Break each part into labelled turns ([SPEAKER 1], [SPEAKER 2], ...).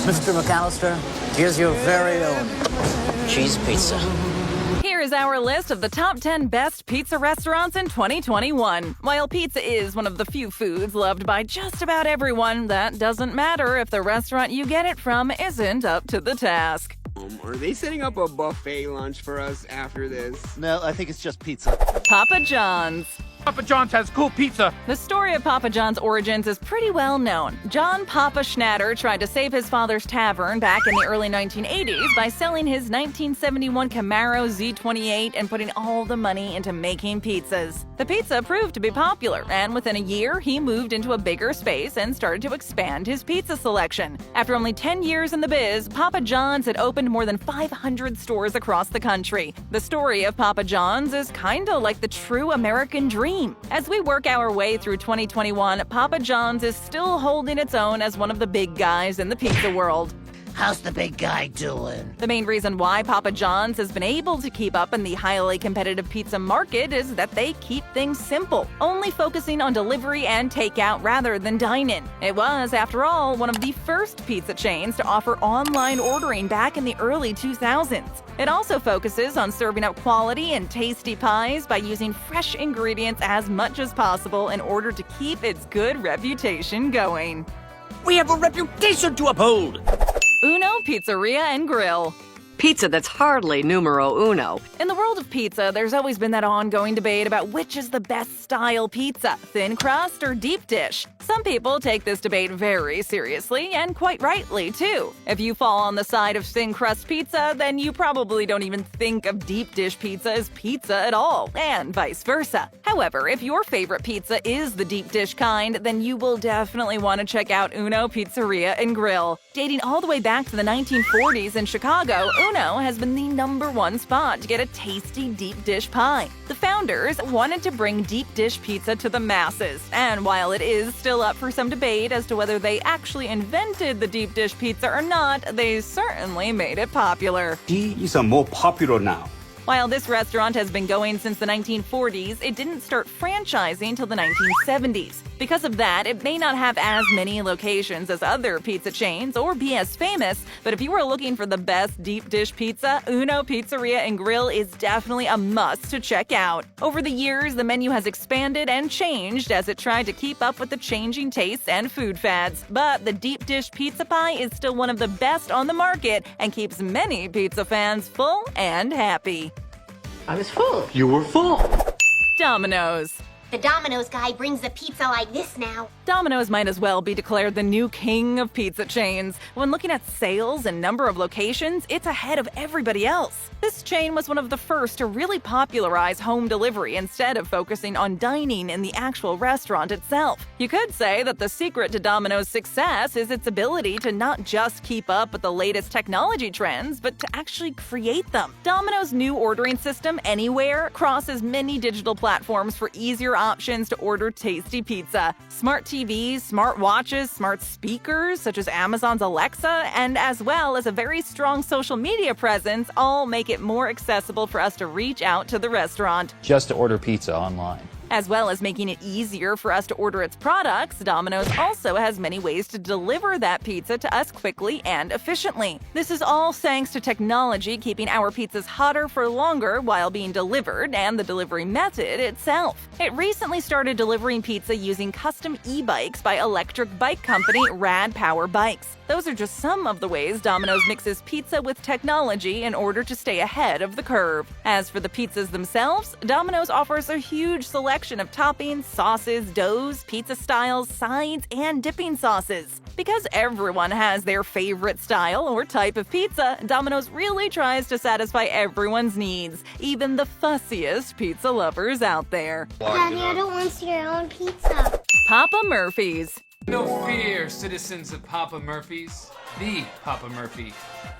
[SPEAKER 1] Mr. McAllister, here's your very own cheese pizza.
[SPEAKER 2] Here is our list of the top 10 best pizza restaurants in 2021. While pizza is one of the few foods loved by just about everyone, that doesn't matter if the restaurant you get it from isn't up to the task.
[SPEAKER 3] Are they setting up a buffet lunch for us after this?
[SPEAKER 4] No, I think it's just pizza.
[SPEAKER 2] Papa John's.
[SPEAKER 5] Papa John's has cool pizza.
[SPEAKER 2] The story of Papa John's origins is pretty well known. John Papa Schnatter tried to save his father's tavern back in the early 1980s by selling his 1971 Camaro Z28 and putting all the money into making pizzas. The pizza proved to be popular, and within a year, he moved into a bigger space and started to expand his pizza selection. After only 10 years in the biz, Papa John's had opened more than 500 stores across the country. The story of Papa John's is kinda like the true American dream. As we work our way through 2021, Papa John's is still holding its own as one of the big guys in the pizza world.
[SPEAKER 1] How's the big guy doing?
[SPEAKER 2] The main reason why Papa John's has been able to keep up in the highly competitive pizza market is that they keep things simple, only focusing on delivery and takeout rather than dine-in. It was, after all, one of the first pizza chains to offer online ordering back in the early 2000s. It also focuses on serving up quality and tasty pies by using fresh ingredients as much as possible in order to keep its good reputation going.
[SPEAKER 6] We have a reputation to uphold!
[SPEAKER 2] Uno Pizzeria and Grill.
[SPEAKER 7] Pizza that's hardly numero uno.
[SPEAKER 2] In the world of pizza, there's always been that ongoing debate about which is the best style pizza, thin crust or deep dish. Some people take this debate very seriously, and quite rightly, too. If you fall on the side of thin crust pizza, then you probably don't even think of deep dish pizza as pizza at all, and vice versa. However, if your favorite pizza is the deep dish kind, then you will definitely want to check out Uno Pizzeria and Grill. Dating all the way back to the 1940s in Chicago, Uno has been the #1 spot to get a tasty deep dish pie. The founders wanted to bring deep dish pizza to the masses, and while it is still up for some debate as to whether they actually invented the deep dish pizza or not, they certainly made it popular.
[SPEAKER 8] These are more popular now.
[SPEAKER 2] While this restaurant has been going since the 1940s, it didn't start franchising till the 1970s. Because of that, it may not have as many locations as other pizza chains or be as famous, but if you are looking for the best deep dish pizza, Uno Pizzeria and Grill is definitely a must to check out. Over the years, the menu has expanded and changed as it tried to keep up with the changing tastes and food fads, but the deep dish pizza pie is still one of the best on the market and keeps many pizza fans full and happy.
[SPEAKER 9] I was full.
[SPEAKER 6] You were full!
[SPEAKER 2] Domino's.
[SPEAKER 10] The Domino's guy brings the pizza like this now.
[SPEAKER 2] Domino's might as well be declared the new king of pizza chains. When looking at sales and number of locations, it's ahead of everybody else. This chain was one of the first to really popularize home delivery instead of focusing on dining in the actual restaurant itself. You could say that the secret to Domino's success is its ability to not just keep up with the latest technology trends, but to actually create them. Domino's new ordering system, Anywhere, crosses many digital platforms for easier options to order tasty pizza. Smart TVs, smart watches, smart speakers such as Amazon's Alexa, and as well as a very strong social media presence all make it more accessible for us to reach out to the restaurant.
[SPEAKER 11] Just to order pizza online.
[SPEAKER 2] As well as making it easier for us to order its products, Domino's also has many ways to deliver that pizza to us quickly and efficiently. This is all thanks to technology keeping our pizzas hotter for longer while being delivered and the delivery method itself. It recently started delivering pizza using custom e-bikes by electric bike company Rad Power Bikes. Those are just some of the ways Domino's mixes pizza with technology in order to stay ahead of the curve. As for the pizzas themselves, Domino's offers a huge selection of toppings, sauces, doughs, pizza styles, sides, and dipping sauces. Because everyone has their favorite style or type of pizza, Domino's really tries to satisfy everyone's needs, even the fussiest pizza lovers out there.
[SPEAKER 10] Daddy, I don't want your own pizza.
[SPEAKER 2] Papa Murphy's.
[SPEAKER 5] No fear, citizens of Papa Murphy's. The Papa Murphy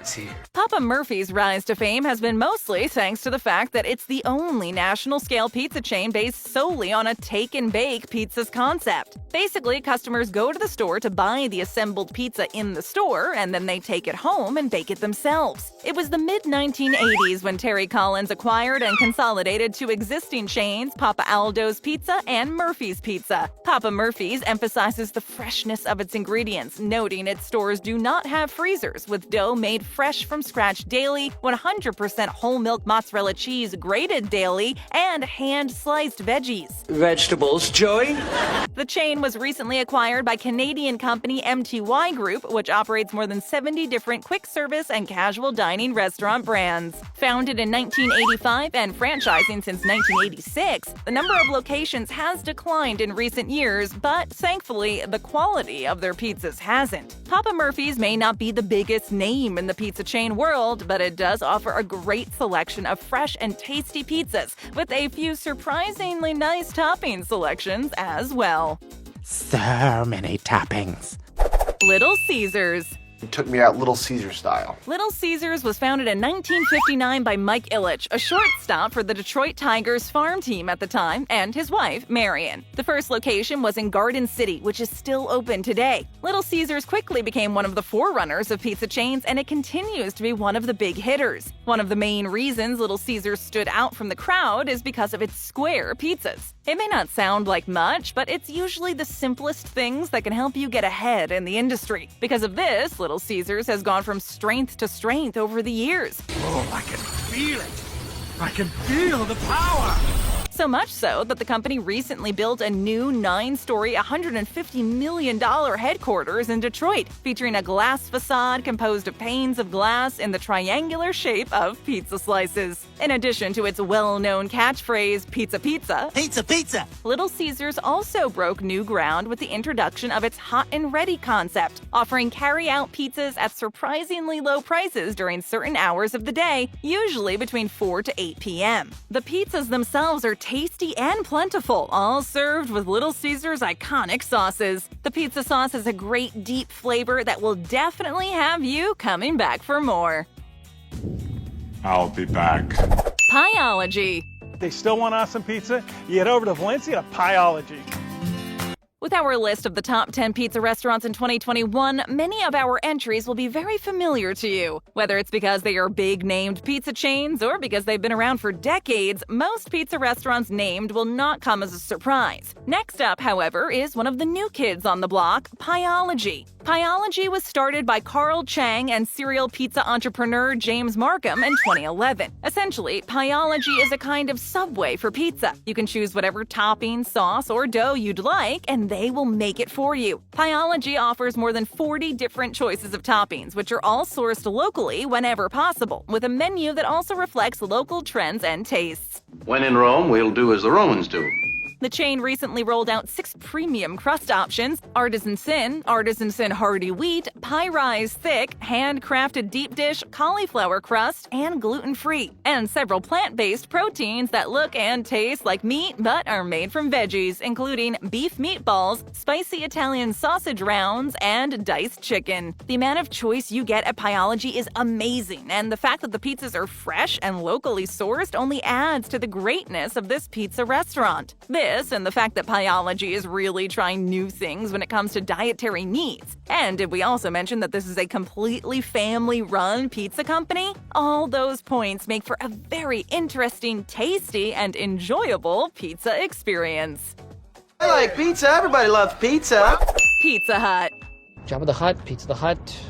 [SPEAKER 5] is here.
[SPEAKER 2] Papa Murphy's rise to fame has been mostly thanks to the fact that it's the only national-scale pizza chain based solely on a take-and-bake pizzas concept. Basically, customers go to the store to buy the assembled pizza in the store, and then they take it home and bake it themselves. It was the mid-1980s when Terry Collins acquired and consolidated two existing chains, Papa Aldo's Pizza and Murphy's Pizza. Papa Murphy's emphasizes the freshness of its ingredients, noting its stores do not not have freezers, with dough made fresh from scratch daily, 100% whole milk mozzarella cheese grated daily, and hand-sliced veggies.
[SPEAKER 6] Vegetables, Joey?
[SPEAKER 2] The chain was recently acquired by Canadian company MTY Group, which operates more than 70 different quick-service and casual dining restaurant brands. Founded in 1985 and franchising since 1986, the number of locations has declined in recent years, but thankfully, the quality of their pizzas hasn't. Papa Murphy's may not be the biggest name in the pizza chain world, but it does offer a great selection of fresh and tasty pizzas, with a few surprisingly nice topping selections as well.
[SPEAKER 1] So many toppings.
[SPEAKER 2] Little Caesars.
[SPEAKER 4] He took me out Little Caesar style.
[SPEAKER 2] Little Caesars was founded in 1959 by Mike Ilitch, a shortstop for the Detroit Tigers farm team at the time, and his wife, Marion. The first location was in Garden City, which is still open today. Little Caesars quickly became one of the forerunners of pizza chains, and it continues to be one of the big hitters. One of the main reasons Little Caesars stood out from the crowd is because of its square pizzas. It may not sound like much, but it's usually the simplest things that can help you get ahead in the industry. Because of this, Little Caesars has gone from strength to strength over the years.
[SPEAKER 6] Oh, I can feel it. I can feel the power.
[SPEAKER 2] So much so that the company recently built a new 9-story, $150 million headquarters in Detroit, featuring a glass facade composed of panes of glass in the triangular shape of pizza slices. In addition to its well-known catchphrase, Pizza Pizza,
[SPEAKER 1] Pizza, pizza!
[SPEAKER 2] Little Caesars also broke new ground with the introduction of its Hot and Ready concept, offering carry-out pizzas at surprisingly low prices during certain hours of the day, usually between 4 to 8 p.m. The pizzas themselves are tasty and plentiful, all served with Little Caesars' iconic sauces. The pizza sauce has a great deep flavor that will definitely have you coming back for more.
[SPEAKER 8] I'll be back.
[SPEAKER 2] Pieology.
[SPEAKER 9] They still want awesome pizza? You head over to Valencia to Pieology.
[SPEAKER 2] With our list of the top 10 pizza restaurants in 2021, many of our entries will be very familiar to you. Whether it's because they are big-named pizza chains or because they've been around for decades, most pizza restaurants named will not come as a surprise. Next up, however, is one of the new kids on the block, Pieology. Pieology was started by Carl Chang and serial pizza entrepreneur James Markham in 2011. Essentially, Pieology is a kind of Subway for pizza. You can choose whatever topping, sauce, or dough you'd like, and they will make it for you. Pieology offers more than 40 different choices of toppings, which are all sourced locally whenever possible, with a menu that also reflects local trends and tastes.
[SPEAKER 12] When in Rome, we'll do as the Romans do.
[SPEAKER 2] The chain recently rolled out 6 premium crust options: Artisan Sin Hearty Wheat, Pie Rise Thick, Handcrafted Deep Dish, Cauliflower Crust, and gluten-free, and several plant-based proteins that look and taste like meat but are made from veggies, including beef meatballs, spicy Italian sausage rounds, and diced chicken. The amount of choice you get at Pieology is amazing, and the fact that the pizzas are fresh and locally sourced only adds to the greatness of this pizza restaurant. This, and the fact that Pieology is really trying new things when it comes to dietary needs. And did we also mention that this is a completely family-run pizza company? All those points make for a very interesting, tasty, and enjoyable pizza experience.
[SPEAKER 13] I like pizza. Everybody loves pizza.
[SPEAKER 2] Pizza Hut.
[SPEAKER 11] Jabba the Hutt, Pizza the Hut.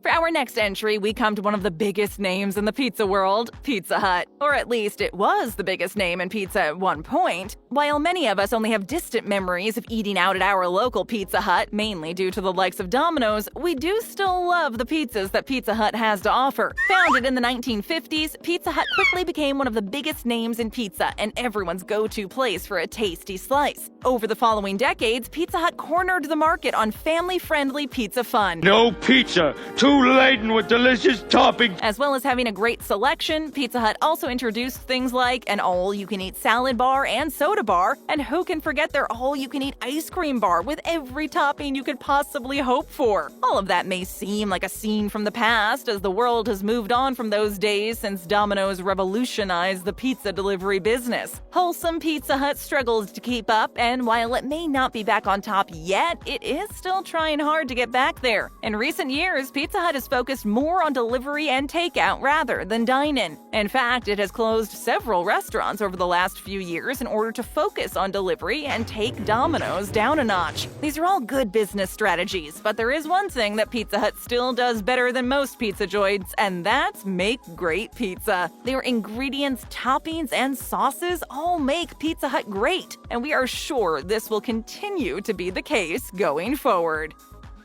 [SPEAKER 2] For our next entry, we come to one of the biggest names in the pizza world, Pizza Hut. Or at least it was the biggest name in pizza at one point. While many of us only have distant memories of eating out at our local Pizza Hut, mainly due to the likes of Domino's, we do still love the pizzas that Pizza Hut has to offer. Founded in the 1950s, Pizza Hut quickly became one of the biggest names in pizza and everyone's go-to place for a tasty slice. Over the following decades, Pizza Hut cornered the market on family-friendly pizza fun.
[SPEAKER 6] No pizza, too laden with delicious toppings.
[SPEAKER 2] As well as having a great selection, Pizza Hut also introduced things like an all-you-can-eat salad bar and soda bar, and who can forget their all-you-can-eat ice cream bar with every topping you could possibly hope for. All of that may seem like a scene from the past, as the world has moved on from those days since Domino's revolutionized the pizza delivery business. Wholesome Pizza Hut struggles to keep up, and while it may not be back on top yet, it is still trying hard to get back there. In recent years, Pizza Hut is focused more on delivery and takeout rather than dine-in. In fact, it has closed several restaurants over the last few years in order to focus on delivery and take Domino's down a notch. These are all good business strategies, but there is one thing that Pizza Hut still does better than most pizza joints, and that's make great pizza. Their ingredients, toppings, and sauces all make Pizza Hut great, and we are sure this will continue to be the case going forward.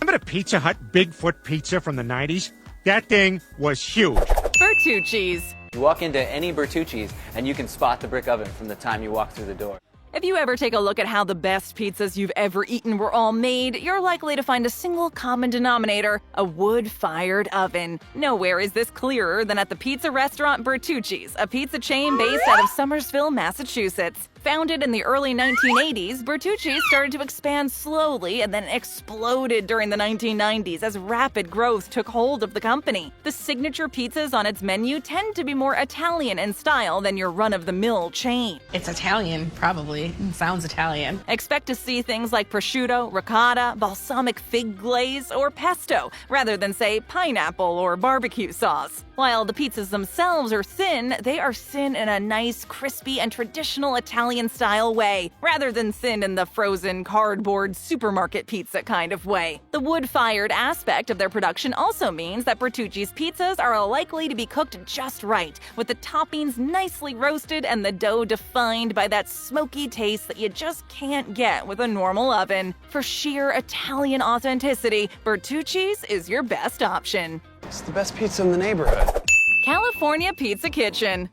[SPEAKER 6] Remember the Pizza Hut Bigfoot pizza from the 90s? That thing was huge.
[SPEAKER 2] Bertucci's.
[SPEAKER 13] You walk into any Bertucci's and you can spot the brick oven from the time you walk through the door.
[SPEAKER 2] If you ever take a look at how the best pizzas you've ever eaten were all made, you're likely to find a single common denominator: a wood-fired oven. Nowhere is this clearer than at the pizza restaurant Bertucci's, a pizza chain based out of Somersville, Massachusetts. Founded in the early 1980s, Bertucci's started to expand slowly and then exploded during the 1990s as rapid growth took hold of the company. The signature pizzas on its menu tend to be more Italian in style than your run-of-the-mill chain.
[SPEAKER 14] It's Italian, probably. It sounds Italian.
[SPEAKER 2] Expect to see things like prosciutto, ricotta, balsamic fig glaze, or pesto, rather than, say, pineapple or barbecue sauce. While the pizzas themselves are thin, they are thin in a nice, crispy, and traditional Italian-style way, rather than thin in the frozen, cardboard, supermarket pizza kind of way. The wood-fired aspect of their production also means that Bertucci's pizzas are likely to be cooked just right, with the toppings nicely roasted and the dough defined by that smoky taste that you just can't get with a normal oven. For sheer Italian authenticity, Bertucci's is your best option.
[SPEAKER 13] It's the best pizza in the neighborhood.
[SPEAKER 2] California Pizza Kitchen.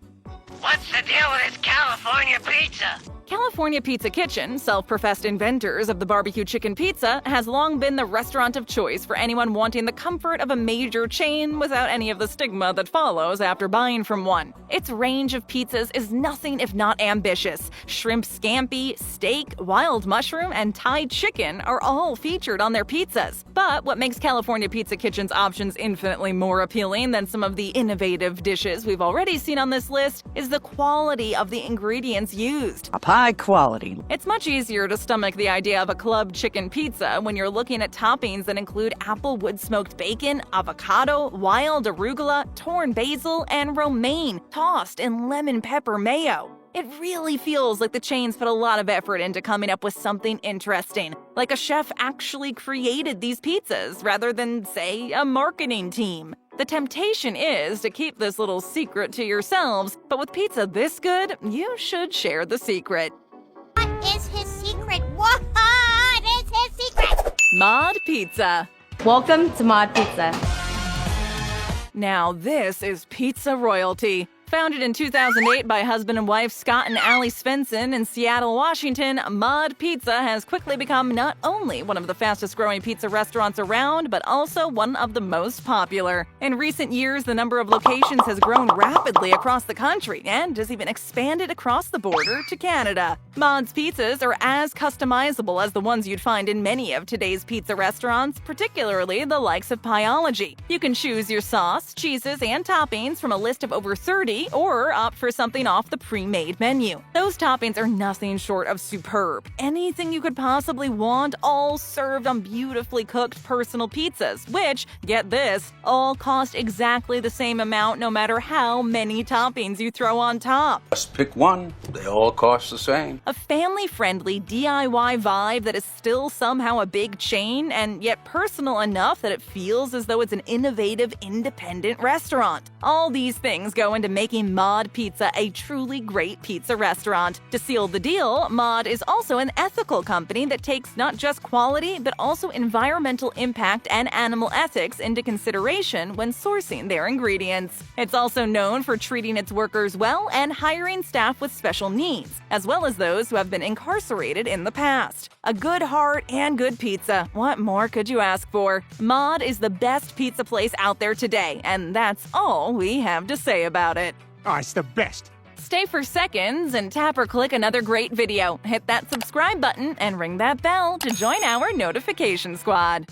[SPEAKER 1] What's the deal with this California pizza?
[SPEAKER 2] California Pizza Kitchen, self-professed inventors of the barbecue chicken pizza, has long been the restaurant of choice for anyone wanting the comfort of a major chain without any of the stigma that follows after buying from one. Its range of pizzas is nothing if not ambitious. Shrimp scampi, steak, wild mushroom, and Thai chicken are all featured on their pizzas. But what makes California Pizza Kitchen's options infinitely more appealing than some of the innovative dishes we've already seen on this list is the quality of the ingredients used.
[SPEAKER 1] High quality.
[SPEAKER 2] It's much easier to stomach the idea of a club chicken pizza when you're looking at toppings that include apple wood-smoked bacon, avocado, wild arugula, torn basil, and romaine, tossed in lemon pepper mayo. It really feels like the chain's put a lot of effort into coming up with something interesting, like a chef actually created these pizzas rather than, say, a marketing team. The temptation is to keep this little secret to yourselves, but with pizza this good, you should share the secret.
[SPEAKER 10] What is his secret? What is his secret?
[SPEAKER 2] Mod Pizza.
[SPEAKER 14] Welcome to Mod Pizza.
[SPEAKER 2] Now this is pizza royalty. Founded in 2008 by husband and wife Scott and Allie Svensson in Seattle, Washington, Mod Pizza has quickly become not only one of the fastest-growing pizza restaurants around, but also one of the most popular. In recent years, the number of locations has grown rapidly across the country and has even expanded across the border to Canada. Mod's pizzas are as customizable as the ones you'd find in many of today's pizza restaurants, particularly the likes of Pieology. You can choose your sauce, cheeses, and toppings from a list of over 30, or opt for something off the pre-made menu. Those toppings are nothing short of superb. Anything you could possibly want, all served on beautifully cooked personal pizzas, which, get this, all cost exactly the same amount no matter how many toppings you throw on top.
[SPEAKER 12] Just pick one. They all cost the same.
[SPEAKER 2] A family-friendly DIY vibe that is still somehow a big chain and yet personal enough that it feels as though it's an innovative, independent restaurant. All these things go into making Mod Pizza a truly great pizza restaurant. To seal the deal, Mod is also an ethical company that takes not just quality, but also environmental impact and animal ethics into consideration when sourcing their ingredients. It's also known for treating its workers well and hiring staff with special needs, as well as those who have been incarcerated in the past. A good heart and good pizza. What more could you ask for? Mod is the best pizza place out there today, and that's all we have to say about it.
[SPEAKER 6] Oh, it's the best.
[SPEAKER 2] Stay for seconds and tap or click another great video. Hit that subscribe button and ring that bell to join our notification squad.